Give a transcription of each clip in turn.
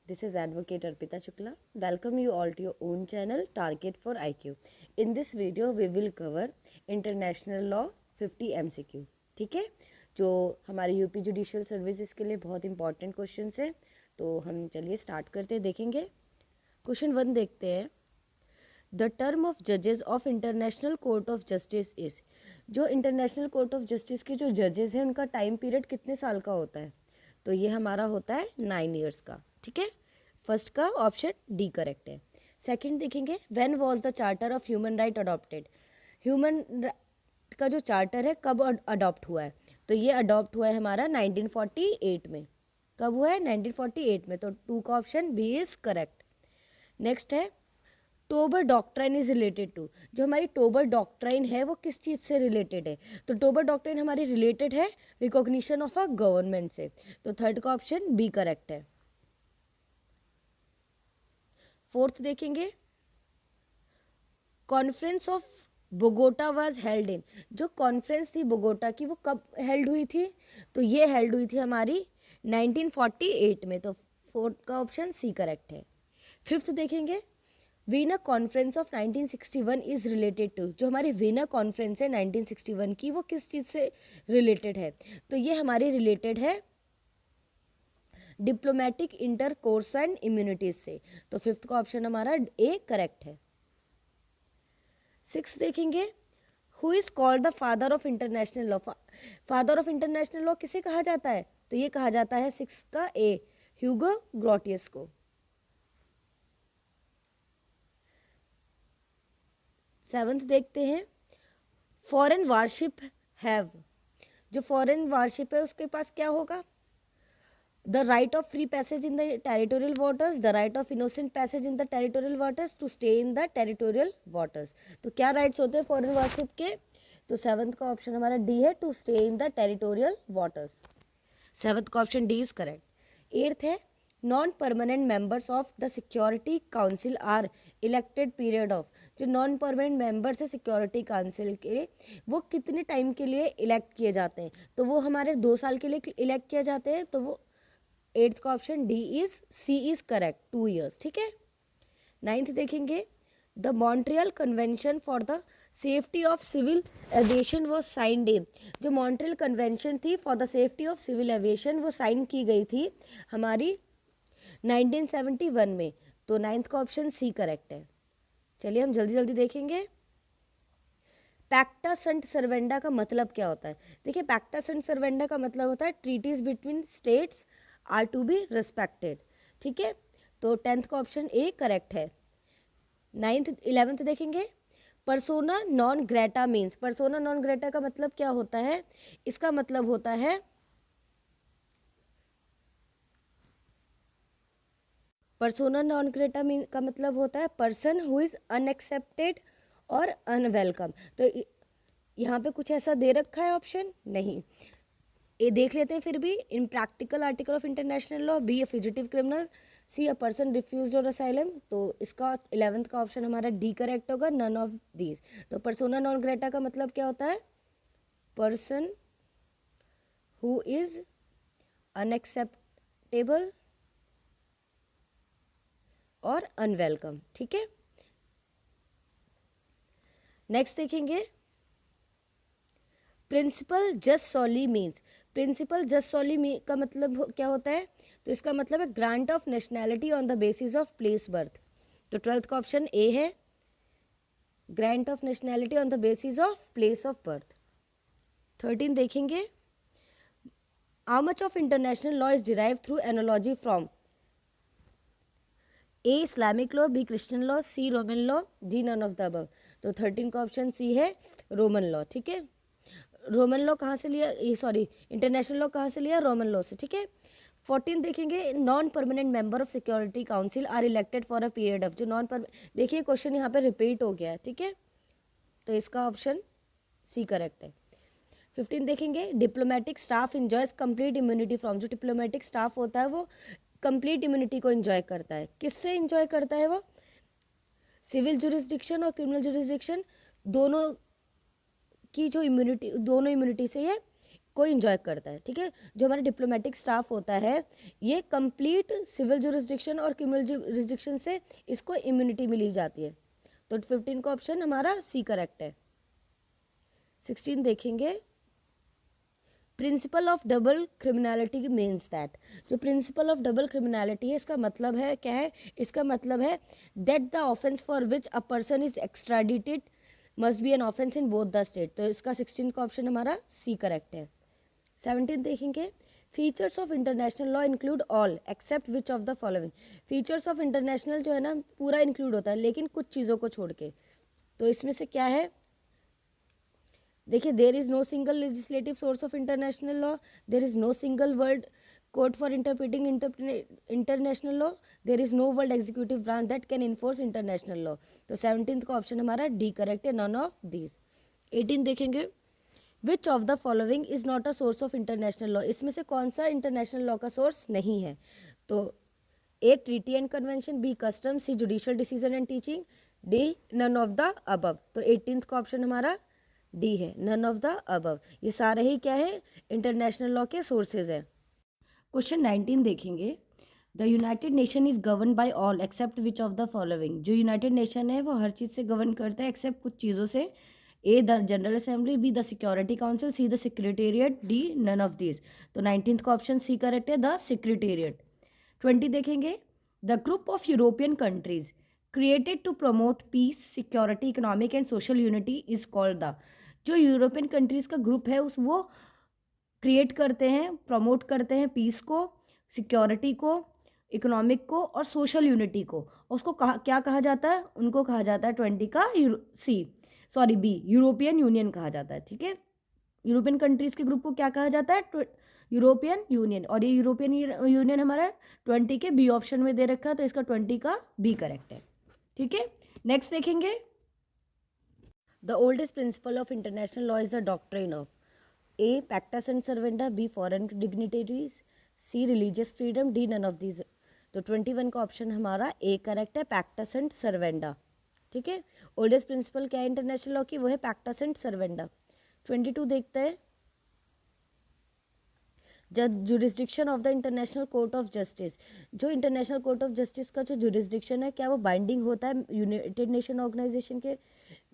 This is Advocate Arpita Shukla. Welcome you all to your own channel Target for IQ. In this video we will cover International Law 50 MCQ. ठीक है, जो हमारे UP judicial services के लिए बहुत important questions हैं, तो हम चलिए स्टार्ट करते हैं, देखेंगे। क्वेश्चन 1 देखते हैं। द टर्म ऑफ जजेस of International court of justice is, जो इंटरनेशनल कोर्ट ऑफ जस्टिस के जो जजेस हैं उनका टाइम पीरियड कितने साल का होता है? तो ये हमारा होता है 9 ईयर्स का। ठीक है, फर्स्ट का ऑप्शन डी करेक्ट है। सेकंड देखेंगे, when was the charter of human right adopted, human का जो चार्टर है कब अडॉप्ट हुआ है? तो ये अडॉप्ट हुआ है हमारा 1948 में। कब हुआ है? 1948 में। तो 2 का option B is correct. Next है, Tobar doctrine is related to, जो हमारी टोबर डॉक्ट्राइन है वो किस चीज़ से रिलेटेड है? तो टोबर डॉक्ट्राइन हमारी रिलेटेड है रिकॉग्निशन ऑफ अ गवर्नमेंट से। तो थर्ड का ऑप्शन बी करेक्ट है। फोर्थ देखेंगे, conference of Bogota was held in, जो कॉन्फ्रेंस थी बोगोटा की वो कब हेल्ड हुई थी? तो ये हेल्ड हुई थी हमारी 1948 में। तो फोर्थ का ऑप्शन सी करेक्ट है। फिफ्थ देखेंगे, Vienna conference of 1961 is related to, जो हमारी वीना कॉन्फ्रेंस है 1961 की वो किस चीज़ से रिलेटेड है? तो ये हमारी रिलेटेड है डिप्लोमेटिक इंटरकोर्स एंड इम्यूनिटीज से। तो फिफ्थ का ऑप्शन हमारा ए करेक्ट है। सिक्स देखेंगे, who is called the father of international law, father of international law किसे कहा जाता है? तो ये कहा जाता है सिक्स का ए, ह्यूगो ग्रोटियस को। सेवंथ देखते हैं, फॉरेन वारशिप हैव, जो फॉरेन वारशिप है उसके पास क्या होगा? The right of free passage in the territorial waters, the right of innocent passage in the territorial waters, to stay in the territorial waters. तो क्या राइट्स होते हैं फॉरेन वारशिप के? तो सेवंथ का ऑप्शन हमारा डी है, to stay in the territorial waters. Seventh का option D is correct. Eighth है, non permanent members of the security council are elected period of, जो नॉन परमानेंट मेंबर्स है security council के, वो कितने टाइम के लिए इलेक्ट किए जाते हैं? तो वो हमारे 2 साल के लिए इलेक्ट किए जाते हैं। तो वो एट्थ का option D is C is correct, 2 years. ठीक है। नाइन्थ देखेंगे, the Montreal convention for the safety of civil aviation वो साइंड इन, जो मॉन्ट्रियल कन्वेंशन थी for the safety of civil aviation वो साइन की गई थी हमारी 1971 में। तो नाइन्थ का ऑप्शन सी करेक्ट है। चलिए हम जल्दी जल्दी देखेंगे। पैक्टा संट सर्वेंडा का मतलब क्या होता है? देखिए, पैक्टा संट सर्वेंडा का मतलब होता है treaties between states are to be respected. ठीक है, तो 10th का ऑप्शन ए करेक्ट है। 9th 11th देखेंगे, persona non Greta means, persona non grata का मतलब क्या होता है? इसका मतलब होता है पर्सोना नॉन ग्रेटा मीन का मतलब होता है पर्सन हु इज अनएक्सेप्टेड और अनवेलकम। तो यहाँ पे कुछ ऐसा दे रखा है ऑप्शन? नहीं। ए देख लेते हैं फिर भी। In practical article of international law, B a fugitive criminal, C a person refused और असाइलम। तो इसका 11th का ऑप्शन हमारा डी करेक्ट होगा, नन ऑफ दीज। तो पर्सोना नॉन ग्रेटा का मतलब क्या होता है? पर्सन हु इज अनएक्सेप्टेबल और अनवेलकम। ठीक है। नेक्स्ट देखेंगे, principle jus soli means, principle jus soli का मतलब क्या होता है? तो इसका मतलब है grant of nationality on the basis of place birth. तो 12th का ऑप्शन ए है, grant of nationality on the basis of place of birth. 13 देखेंगे, how much of international law is derive through analogy from, A Islamic law, B Christian law, C Roman law, D none of the above. तो 13 का option सी है, Roman law. ठीक है, Roman law कहाँ से लिया? ये सॉरी, इंटरनेशनल लॉ कहाँ से लिया? रोमन लॉ से। ठीक है। 14 देखेंगे, non permanent member of security council are elected for a period of, जो नॉन पर, देखिए क्वेश्चन यहाँ पे रिपीट हो गया है। ठीक है, तो इसका ऑप्शन सी करेक्ट है। 15 देखेंगे, diplomatic staff enjoys complete immunity from, जो डिप्लोमेटिक स्टाफ होता है वो कंप्लीट इम्यूनिटी को एंजॉय करता है। किससे एंजॉय करता है वो? सिविल जुरिस्डिक्शन और क्रिमिनल जुरिस्डिक्शन दोनों की जो इम्यूनिटी, दोनों इम्यूनिटी से ये को इंजॉय करता है, ठीक है। जो हमारा डिप्लोमेटिक स्टाफ होता है ये कंप्लीट सिविल जुरिस्डिक्शन और क्रिमिनल जुरिस्डिक्शन से इसको इम्यूनिटी मिली जाती है। तो 15 का ऑप्शन हमारा सी करेक्ट है। 16 देखेंगे, principle of double criminality means that. जो प्रिंसिपल ऑफ डबल क्रिमिनलिटी है इसका मतलब है क्या है, इसका मतलब है that the offence for which a person is extradited must be an offence in both the state. तो इसका 16 का ऑप्शन हमारा सी करेक्ट है। 17 देखेंगे, features of international law include all except which of the following. Features of international जो है ना पूरा इंक्लूड होता है लेकिन कुछ चीज़ों को छोड़ के। तो इसमें से क्या है, देखिए, there is no single legislative source of international law, there is no single world court for interpreting international law, there is no world executive branch that can enforce international law. तो 17 का ऑप्शन हमारा D correct है, none of these. 18 देखेंगे, which of the following is not a source of international law. इसमें से कौन सा international law का सोर्स नहीं है। तो A treaty and convention, B custom, C judicial decision and teaching, D none of the above. तो 18 का ऑप्शन हमारा डी है, नन ऑफ द अबव। ये सारे ही क्या है, इंटरनेशनल लॉ के सोर्सेज है। क्वेश्चन 19 देखेंगे, the United nation is govern by all except which of the following. जो यूनाइटेड नेशन है वो हर चीज़ से गवर्न करता है एक्सेप्ट कुछ चीज़ों से। A the general assembly, B the security council, C the secretariat, D none of this. तो 19 का ऑप्शन सी करेक्ट है, द सेक्रेटेरिएट। 20 देखेंगे, the group of European countries created to promote peace, security, economic and social unity is called the. जो European countries का group है उस वो create करते हैं, प्रमोट करते हैं पीस को, सिक्योरिटी को, इकोनॉमिक को और सोशल यूनिटी को। उसको क्या कहा जाता है, उनको कहा जाता है 20 का बी यूरोपियन यूनियन कहा जाता है, ठीक है। यूरोपियन कंट्रीज के ग्रुप को क्या कहा जाता है, यूरोपियन यूनियन। और ये यूरोपियन यूनियन हमारा 20 के बी ऑप्शन में दे रखा है, तो इसका 20 का बी करेक्ट है, ठीक है। नेक्स्ट देखेंगे, the oldest principle of international law is the doctrine of A pacta sunt servanda, B foreign dignitaries, C religious freedom, D none of these. तो 21 का ऑप्शन हमारा ए करेक्ट है, पैक्टा सेंट सर्वेंडा, ठीक है। ओल्डेस्ट प्रिंसिपल क्या है इंटरनेशनल लॉ की, वो है पैक्टा सेंट सर्वेंडा। 22 देखते हैं, jurisdiction of the international court of justice. जो इंटरनेशनल कोर्ट ऑफ जस्टिस का जो जुरिस्डिक्शन है क्या वो बाइंडिंग होता है यूनाइटेड नेशन ऑर्गेनाइजेशन के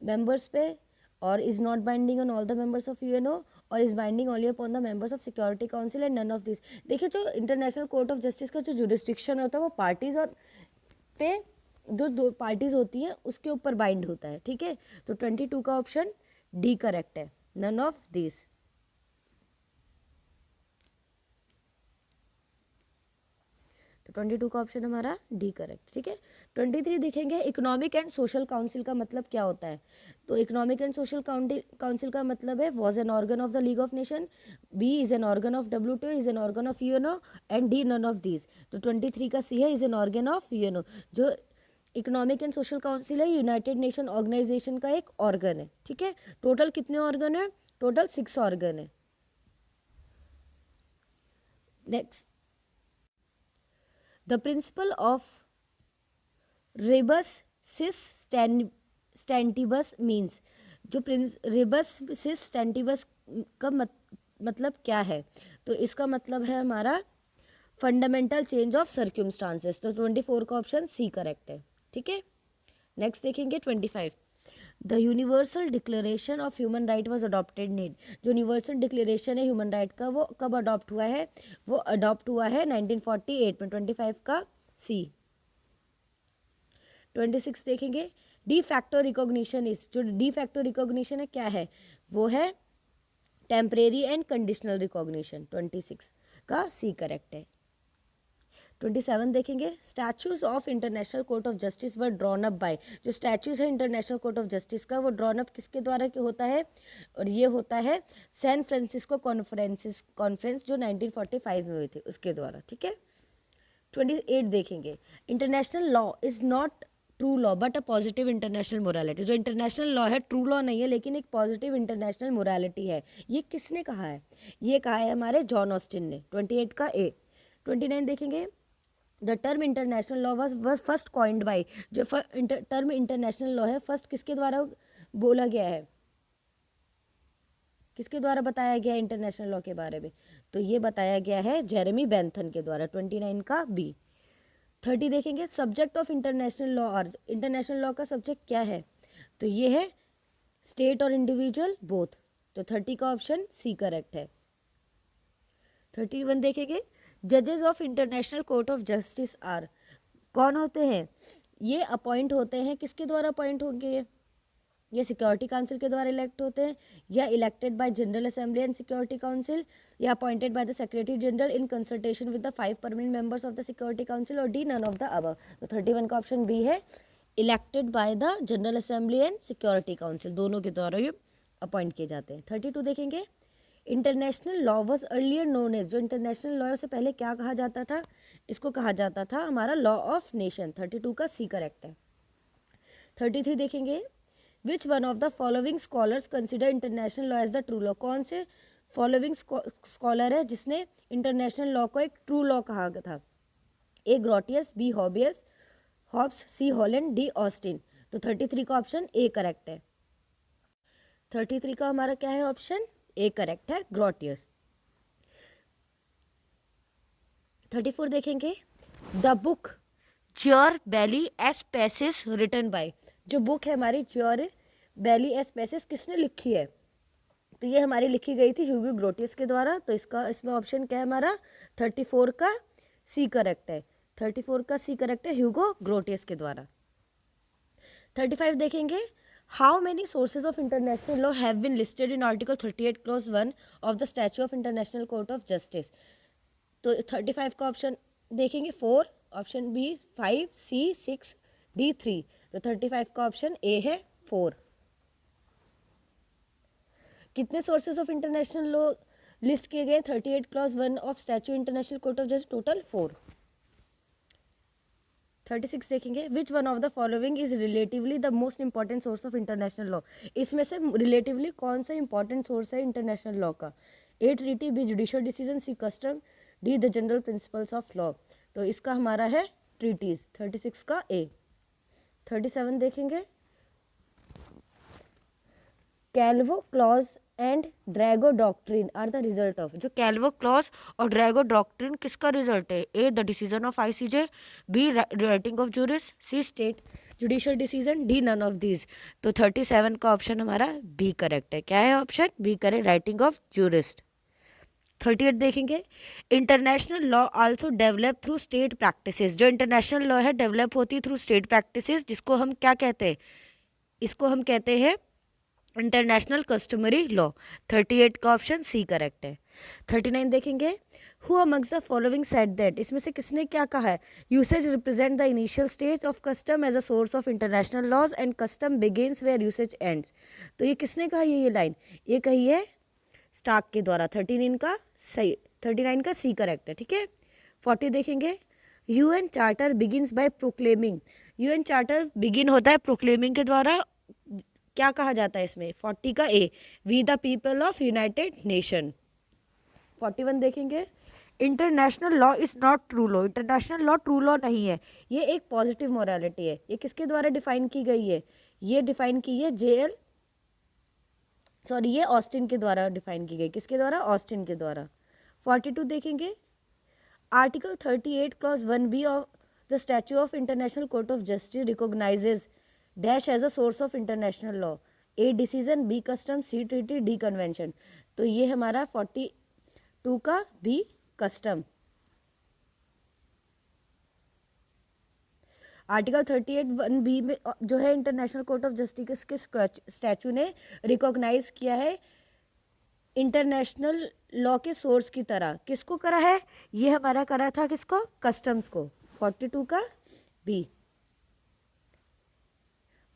मेंबर्स पे, or is not binding on all the members of UNO, or is binding only upon the members of security council and none of this. देखिए, जो इंटरनेशनल कोर्ट ऑफ जस्टिस का जो jurisdiction होता है वो parties और पे जो दो पार्टीज होती हैं उसके ऊपर बाइंड होता है, ठीक है। तो 22 का ऑप्शन डी करेक्ट है, नन ऑफ दिस। तो 22 का ऑप्शन हमारा डी करेक्ट, ठीक है। 23 देखेंगे, इकोनॉमिक एंड सोशल काउंसिल का मतलब क्या होता है। तो इकोनॉमिक एंड सोशल काउंसिल का मतलब है was an organ of the League of Nation, B is an organ of WTO, is an organ of UNO and D none of these. तो 23 का सी है, is an organ of UNO. जो economic and social council है United Nation Organisation का एक organ है, ठीक है। टोटल कितने ऑर्गन है, टोटल 6 ऑर्गन है। Next, the principle of rebus sic stantibus means. जो रेबस सिस स्टैंटिबस का मतलब क्या है, तो इसका मतलब है हमारा फंडामेंटल चेंज ऑफ सर्क्यूमस्टांसेस। तो 24 का ऑप्शन सी करेक्ट है, ठीक है। नेक्स्ट देखेंगे 25, the universal declaration of human right was adopted need. जो यूनिवर्सल डिक्लेरेशन है ह्यूमन राइट का वो कब अडॉप्ट हुआ है, वो अडॉप्ट हुआ है 1948 में। 25 का सी। 26 देखेंगे, डी फैक्टो रिकॉग्निशन इज। जो डी फैक्टो रिकॉग्निशन है क्या है, वो है टेम्परेरी एंड कंडीशनल रिकॉग्निशन। 26 का सी करेक्ट है। 27 देखेंगे, statues of International court of justice were drawn up by. जो स्टैचूज है इंटरनेशनल कोर्ट ऑफ जस्टिस का वो ड्रॉन अप किसके द्वारा होता है, और ये होता है सैन फ्रांसिस्को कॉन्फ्रेंस जो 1945 में हुई थी उसके द्वारा, ठीक है। 28 देखेंगे, international law is not true law but a positive international morality. जो इंटरनेशनल लॉ है ट्रू लॉ नहीं है लेकिन एक पॉजिटिव इंटरनेशनल मोरालिटी है। ये किसने कहा है, ये कहा है हमारे जॉन ऑस्टिन ने। 28 का ए। 29 देखेंगे, the term international law was first coined by. जो टर्म इंटरनेशनल लॉ है फर्स्ट किसके द्वारा बोला गया है, किसके द्वारा बताया गया इंटरनेशनल लॉ के बारे में? तो ये बताया गया है जेरेमी बेंथन के द्वारा। 29 का बी। 30 देखेंगे, subject of international law are, international law का सब्जेक्ट क्या है? तो ये है स्टेट और इंडिविजुअल बोथ। तो 30 का ऑप्शन सी करेक्ट है। 31 देखेंगे, जजेस of International court of Justice are, कौन होते हैं? ये अपॉइंट होते हैं, किसके द्वारा अपॉइंट होंगे? ये सिक्योरिटी काउंसिल के द्वारा इलेक्ट होते हैं, या elected by general assembly and security council, या appointed by the secretary general in consultation with the 5 permanent members of the security council, or D none of the above. तो 31 का option B है, elected by the general assembly and security council, दोनों के द्वारा ये appoint किए जाते हैं। 32 देखेंगे, international law was earlier known as, जो इंटरनेशनल लॉ से पहले क्या कहा जाता था? इसको कहा जाता था हमारा लॉ ऑफ नेशन। 32 का सी करेक्ट है। 33 देखेंगे, which one of the following scholars consider international law as the true law, कौन से फॉलोइंग स्कॉलर है जिसने इंटरनेशनल लॉ को एक ट्रू लॉ कहा था? ए ग्रोटियस, बी हॉबियस, हॉब्स, सी हॉलैंड, डी ऑस्टिन। तो 33 का ऑप्शन ए करेक्ट है। 33 का हमारा क्या है ऑप्शन? ए करेक्ट है, ग्रोटियस। 34 देखेंगे, the book jure belli ac pacis written by, जो बुक है हमारी च्योर बेली एस पेसिस किसने लिखी है? तो ये हमारी लिखी गई थी ह्यूगो ग्रोटियस के द्वारा। तो इसमें ऑप्शन क्या है हमारा? 34 का सी करेक्ट है। 34 का सी करेक्ट है, ह्यूगो ग्रोटियस के द्वारा। 35 देखेंगे, how many sources of international law have been listed in article 38 clause 1 of the statute of International court of Justice. तो 35 का ऑप्शन देखेंगे 4, ऑप्शन बी 5, सी 6, डी 3। तो 35 का ऑप्शन ए है 4। कितने sources of international law list किए गए? 38 clause 1 of statute international court of justice, total 4। 36 देखेंगे, which one of the following is relatively the most important source of international law, इसमें से relatively कौन सा इंपॉर्टेंट सोर्स है इंटरनेशनल लॉ का? A treaty, B judicial decision, C custom, D the general principles of law. तो इसका हमारा है ट्रीटीज। 36 का ए। 37 देखेंगे, Calvo clause and Drago doctrine are the result of, जो कैल्वो क्लॉज और ड्रैगो डॉक्ट्रिन किसका रिजल्ट है? A the decision of ICJ, B writing of jurists, C state judicial decision, D none of these. तो 37 का option हमारा B correct है। क्या है option B correct? Writing of jurist. 38 देखेंगे, international law also develop through state practices, जो international law है develop होती थ्रू स्टेट प्रैक्टिसेस, जिसको हम क्या कहते हैं? इसको हम कहते हैं इंटरनेशनल कस्टमरी लॉ। 38 का ऑप्शन सी करेक्ट है। 39 देखेंगे, who amongst the following said that, इसमें से किसने क्या कहा है? Usage represent the initial stage of custom as a source of international laws and custom begins where usage ends. तो ये किसने कहा ये लाइन? ये कही है स्टार्क के द्वारा। 39 का सही, 39 का सी करेक्ट है। ठीक है। 40 देखेंगे, UN charter begins bye proclaiming, UN charter begin होता है प्रोक्लेमिंग के द्वारा। क्या कहा जाता है इसमें? 40 का A, we the people of United Nation. 41 देखेंगे, international law is not true law, international law true law नहीं है, ये एक पॉजिटिव मोरालिटी है। ये किसके द्वारा डिफाइन की गई है? ये डिफाइन की है ये ऑस्टिन के द्वारा डिफाइन की गई। किसके द्वारा? ऑस्टिन के द्वारा। 42 देखेंगे, article 38 clause 1B of the statute of International court of Justice recognises dash as a source of international law, A decision, B custom, C treaty, D convention. तो ये हमारा 42 का बी कस्टम। आर्टिकल 38 1B में जो है international court of justice के statue ने recognise किया है इंटरनेशनल लॉ के सोर्स की तरह। किसको करा है? ये हमारा करा था किसको? कस्टम्स को। 42 का बी।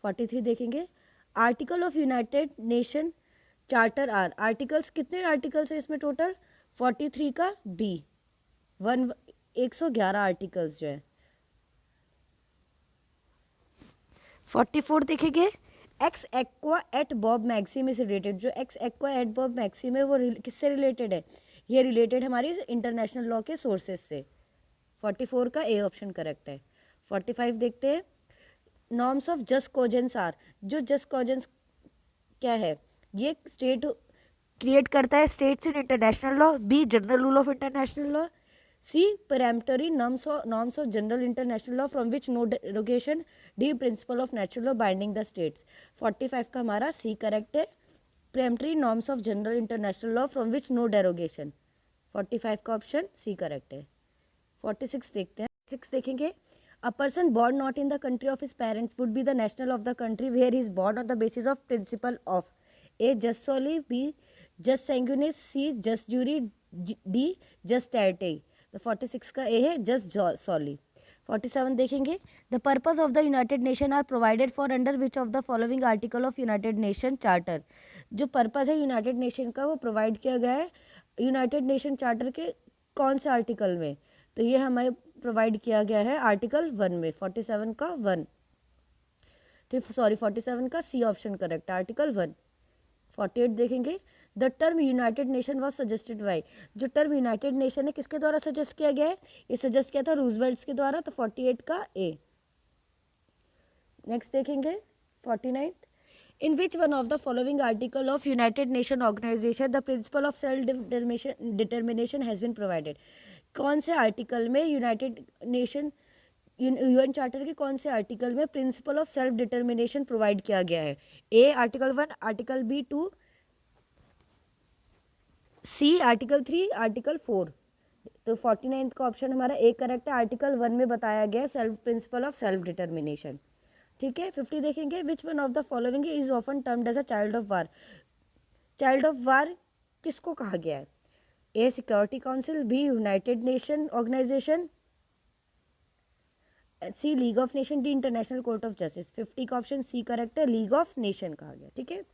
43 देखेंगे, article of United Nation charter are, articles कितने आर्टिकल्स है इसमें टोटल? 43 का बी, 111 आर्टिकल्स जो है। 44 देखेंगे, ex aequo et bono maxim is related, जो ex aequo et bono maxim है वो किससे रिलेटेड है? ये रिलेटेड हमारी इंटरनेशनल लॉ के सोर्सेज से। 44 का ए ऑप्शन करेक्ट है। 45 देखते हैं, norms of jus cogens are, जो जस्ट कॉजेंस क्या है? ये स्टेट क्रिएट करता है states in international law, B general rule of international law, C peremptory norms of general international law from which no derogation, D principle of natural law binding the states. 45 का हमारा C correct है, peremptory norms of general international law from which no derogation. 45 का option C correct है। 46 देखते हैं। 6 देखेंगे, a person born not in the country of his parents would be the national of the country where he is born on the basis of principle of A jus soli, B jus sanguinis, C jus juri, D jus tertii। तो 46 का ए है जस soli. 47 देखेंगे, the purpose of the United Nation are provided for under which of the following article of United Nation charter. जो purpose है United Nation का वो provide किया गया है यूनाइटेड नेशन चार्टर के कौन से आर्टिकल में, तो ये हमें प्रोवाइड किया गया है आर्टिकल 1 में। 47 का 1, ठीक, सॉरी 47 का सी ऑप्शन करेक्ट, आर्टिकल 1। 48 देखेंगे, the term United nation was suggested by. जो टर्म यूनाइटेड नेशन है किसके द्वारा सजेस्ट किया गया है, ये सजेस्ट किया था रूजवेल्ट के द्वारा, तो 48 का ए। नेक्स्ट देखेंगे 49, in which one of the following article of United Nation Organization the principle of self determination has been provided। कौन से आर्टिकल में यूनाइटेड नेशन यूएन चार्टर के कौन से आर्टिकल में principle of self determination provide किया गया है, A article 1, article B 2, C article 3, article 4। तो 49 का ऑप्शन हमारा ए करेक्ट है, आर्टिकल 1 में बताया गया self principle of self determination, ठीक है। 50 देखेंगे, which one of the following is often termed as a child of war. Child of war किसको कहा गया है, A Security Council, B United Nation Organisation, C League of Nation, D International court of Justice. 50 का option C correct है, League of Nation कहा गया, ठीक है।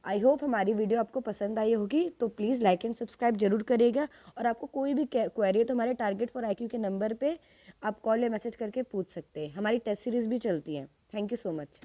आई होप हमारी वीडियो आपको पसंद आई होगी, तो प्लीज़ लाइक एंड सब्सक्राइब जरूर करिएगा। और आपको कोई भी क्वेरी है तो हमारे टारगेट फॉर IQ के नंबर पे आप कॉल या मैसेज करके पूछ सकते हैं। हमारी टेस्ट सीरीज़ भी चलती है। Thank you so much.